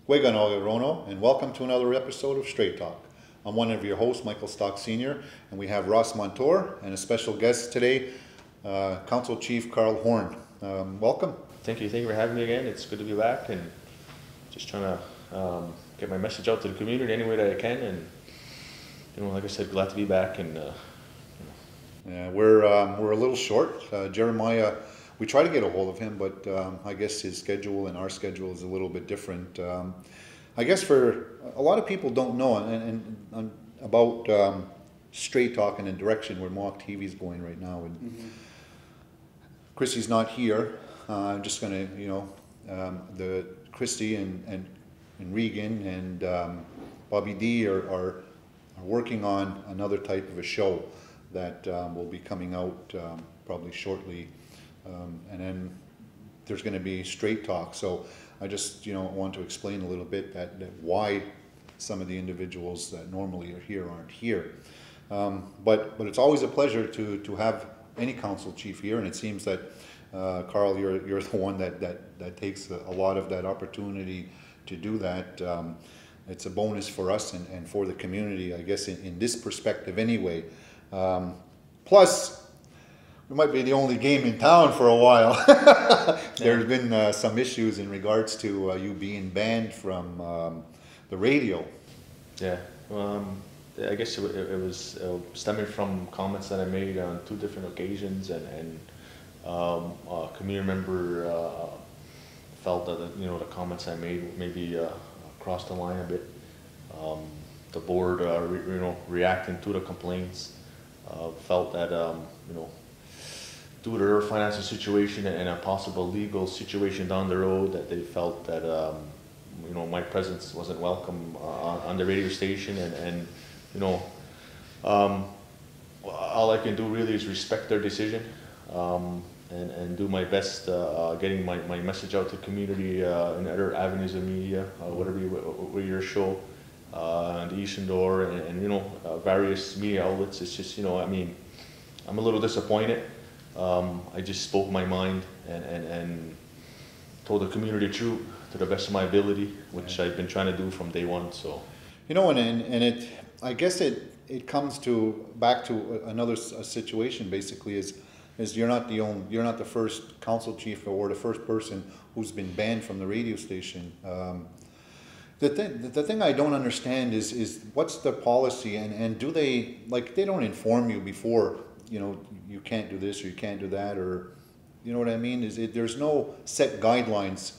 and welcome to another episode of Straight Talk. I'm one of your hosts, Michael Stock Sr., and we have Ross Montour and a special guest today, Council Chief Carl Horn. Welcome. Thank you for having me again. It's good to be back and just trying to get my message out to the community any way that I can. And like I said, glad to be back. And Yeah, we're a little short. Jeremiah, we try to get a hold of him, but I guess his schedule and our schedule is a little bit different. I guess for a lot of people don't know and about Straight Talk and the direction where Mohawk TV is going right now. And Christy's not here. I'm just going to, the Christy and Regan and Bobby D are working on another type of a show that will be coming out probably shortly, and then there's going to be Straight Talk. So I just want to explain a little bit that why some of the individuals that normally are here aren't here. But it's always a pleasure to have any council chief here, and it seems that Carl, you're the one that takes a lot of that opportunity to do that. It's a bonus for us and for the community, I guess, in this perspective anyway. Plus, we might be the only game in town for a while. There's been some issues in regards to you being banned from the radio. yeah, I guess it was stemming from comments that I made on 2 different occasions, and a community member felt that the comments I made maybe crossed the line a bit. The board, reacting to the complaints, felt that due to their financial situation and a possible legal situation down the road, that they felt that my presence wasn't welcome on the radio station, and all I can do really is respect their decision. And do my best getting my message out to the community in other avenues of media, whatever your show, the Eastern Door, and various media outlets. It's just I'm a little disappointed. I just spoke my mind and told the community the truth to the best of my ability, which I've been trying to do from day one. So and I guess it comes back to another situation. Basically, is you're not the first council chief or the first person who's been banned from the radio station. The thing I don't understand is what's the policy, and do they don't inform you before you can't do this or you can't do that, or what I mean? There's no set guidelines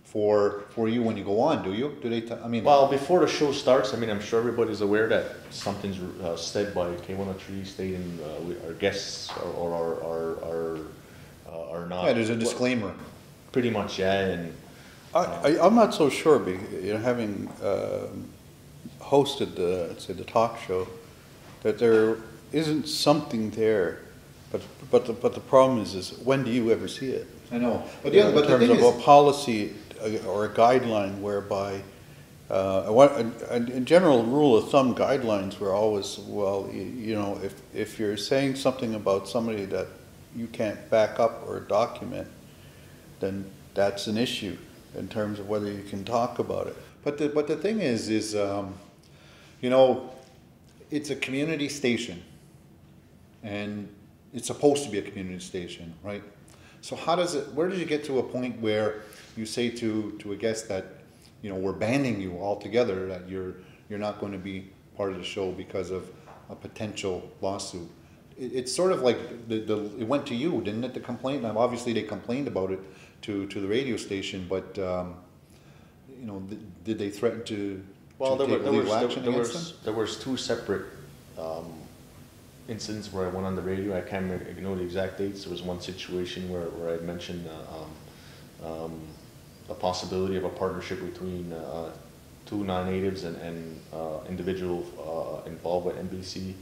for you when you go on, do you? Do they? Well, before the show starts, I'm sure everybody's aware that something's said by K103 stating our guests are not. Yeah, there's a disclaimer. Pretty much, yeah. And I'm not so sure, having hosted the talk show, that there isn't something there, but the problem is when do you ever see it? I know, but in terms of a policy or a guideline whereby a general rule of thumb guidelines were always, if you're saying something about somebody that you can't back up or document, then that's an issue in terms of whether you can talk about it. But the thing is it's a community station, and it's supposed to be a community station, right? So where does you get to a point where you say to a guest that we're banning you altogether, that you're not going to be part of the show because of a potential lawsuit? It's sort of like it went to you, didn't it? The complaint. Now, obviously they complained about it to the radio station, but did they threaten to take legal action against them? There was 2 separate incidents where I went on the radio. I can't ignore the exact dates. There was one situation where I mentioned the possibility of a partnership between 2 non-natives and individual involved with NBC.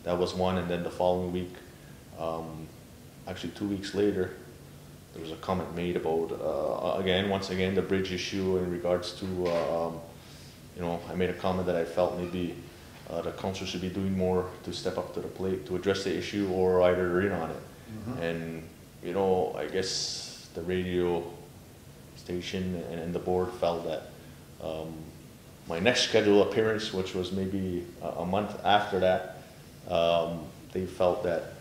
That was one, and then the following week, actually 2 weeks later, there was a comment made about once again the bridge issue in regards to I made a comment that I felt maybe the council should be doing more to step up to the plate to address the issue, or either in on it. And I guess the radio station and the board felt that my next scheduled appearance, which was maybe a month after that, they felt that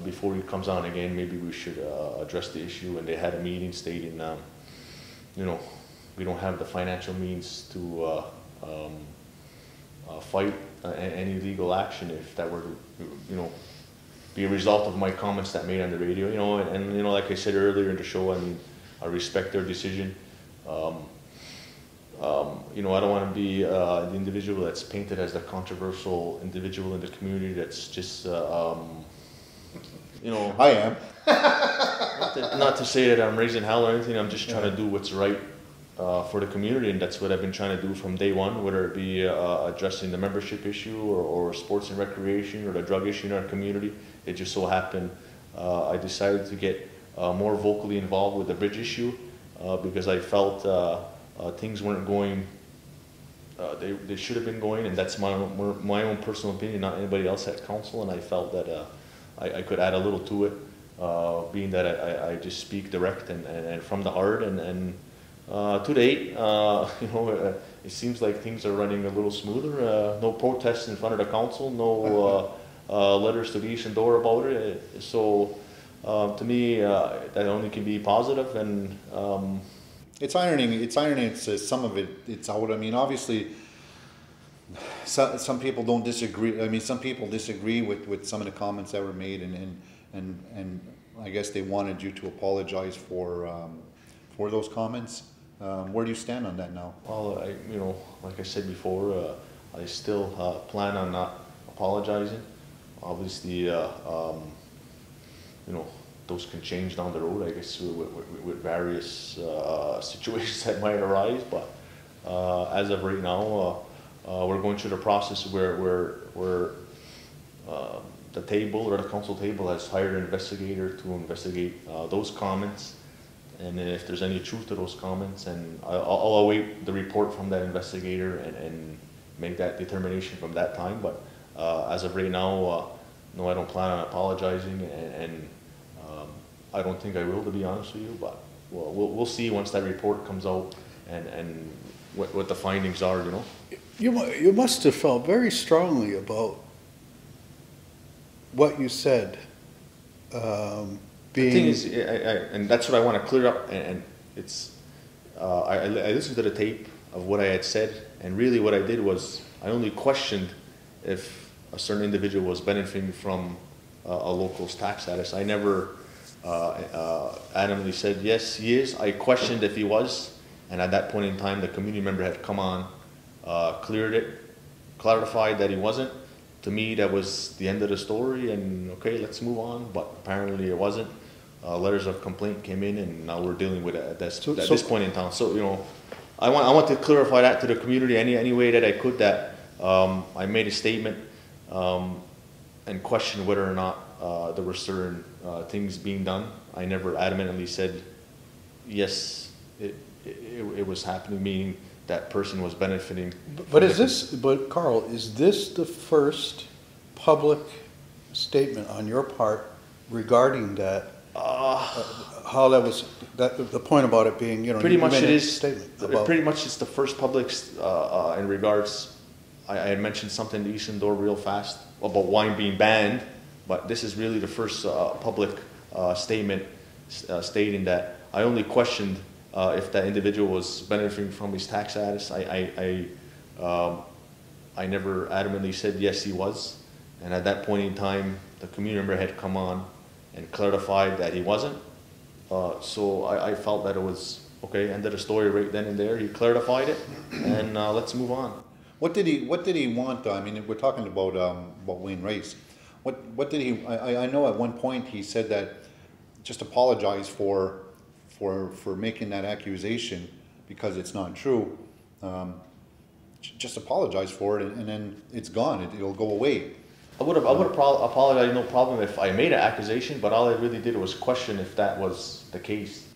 before he comes on again, maybe we should address the issue. And they had a meeting stating, you know, we don't have the financial means to fight any legal action if that were to, you know, be a result of my comments that made on the radio. You know, and you know, like I said earlier in the show, I mean, I respect their decision. You know, I don't want to be the individual that's painted as the controversial individual in the community that's just, you know. I am. Not to say that I'm raising hell or anything, I'm just trying to do what's right for the community, and that's what I've been trying to do from day one, whether it be addressing the membership issue or sports and recreation or the drug issue in our community. It just so happened I decided to get more vocally involved with the bridge issue because I felt things weren't going, they should have been going, and that's my own personal opinion, not anybody else at council, and I felt that I could add a little to it, being that I just speak direct and from the heart, and to date, you know, it seems like things are running a little smoother. No protests in front of the council, no letters to East and Door about it. So to me, that only can be positive, and It's ironing. It's ironing. Some of it. It's out. I mean, obviously, some people don't disagree. I mean, some people disagree with some of the comments that were made, and I guess they wanted you to apologize for those comments. Where do you stand on that now? Well, you know, like I said before, I still plan on not apologizing. Obviously, you know, those can change down the road, I guess, with various situations that might arise. But as of right now, we're going through the process where the table or the council table has hired an investigator to investigate those comments. And if there's any truth to those comments, and I'll await the report from that investigator and make that determination from that time. But as of right now, no, I don't plan on apologizing, and I don't think I will, to be honest with you. But we'll see once that report comes out and what the findings are, you know. You must have felt very strongly about what you said. The thing is, and that's what I want to clear up, and it's, I listened to the tape of what I had said, and really what I did was, I only questioned if a certain individual was benefiting from a local's tax status. I never adamantly said, yes, he is. I questioned if he was, and at that point in time, the community member had come on, cleared it, clarified that he wasn't. To me, that was the end of the story, and okay, let's move on, but apparently it wasn't. Letters of complaint came in, and now we're dealing with it at this point in time. So, you know, I want to clarify that to the community any way that I could, that I made a statement and questioned whether or not there were certain things being done. I never adamantly said, yes, it was happening, meaning that person was benefiting. But Carl, is this the first public statement on your part regarding that? How that was, the point about it being, you know, pretty much it is. Statement about, pretty much it's the first public in regards. I had mentioned something to East and Door real fast about wine being banned, but this is really the first public statement stating that I only questioned if that individual was benefiting from his tax status. I never adamantly said yes, he was, and at that point in time, the community member had come on and clarified that he wasn't. So I felt that it was okay. End of the story right then and there. He clarified it, and let's move on. What did he want? I mean, we're talking about Wayne Race. What did he? I know at one point he said that just apologize for making that accusation because it's not true. Just apologize for it, and then it's gone. It'll go away. I would have apologized, no problem, if I made an accusation, but all I really did was question if that was the case.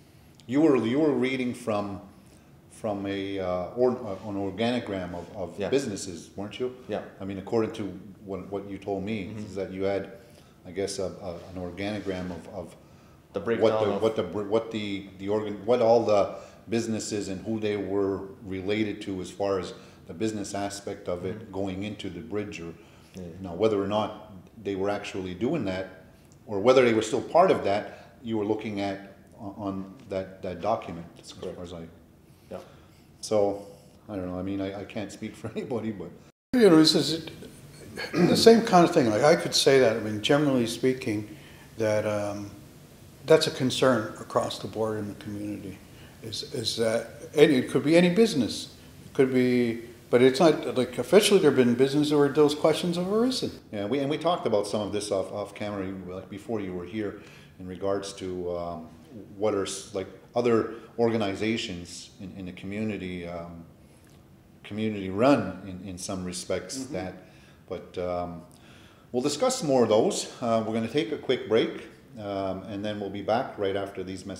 You were reading from an organigram of yeah. businesses, weren't you? Yeah. I mean, according to what you told me, Mm-hmm. is that you had, I guess, an organigram of the breakdown what all the businesses and who they were related to as far as the business aspect of it going into the bridge, or now whether or not they were actually doing that, or whether they were still part of that, you were looking at on that document. That's correct. As far as Yeah. so, I don't know, I mean, I can't speak for anybody, but. You know, this is the same kind of thing. Like, I could say that, I mean, generally speaking, that that's a concern across the board in the community, is that it could be any business. It could be, but it's not, like, officially there have been businesses where those questions have arisen. Yeah, we talked about some of this off camera, like before you were here, in regards to what are like other organizations in the community, community run in some respects. That, but we'll discuss more of those. We're going to take a quick break, and then we'll be back right after these messages.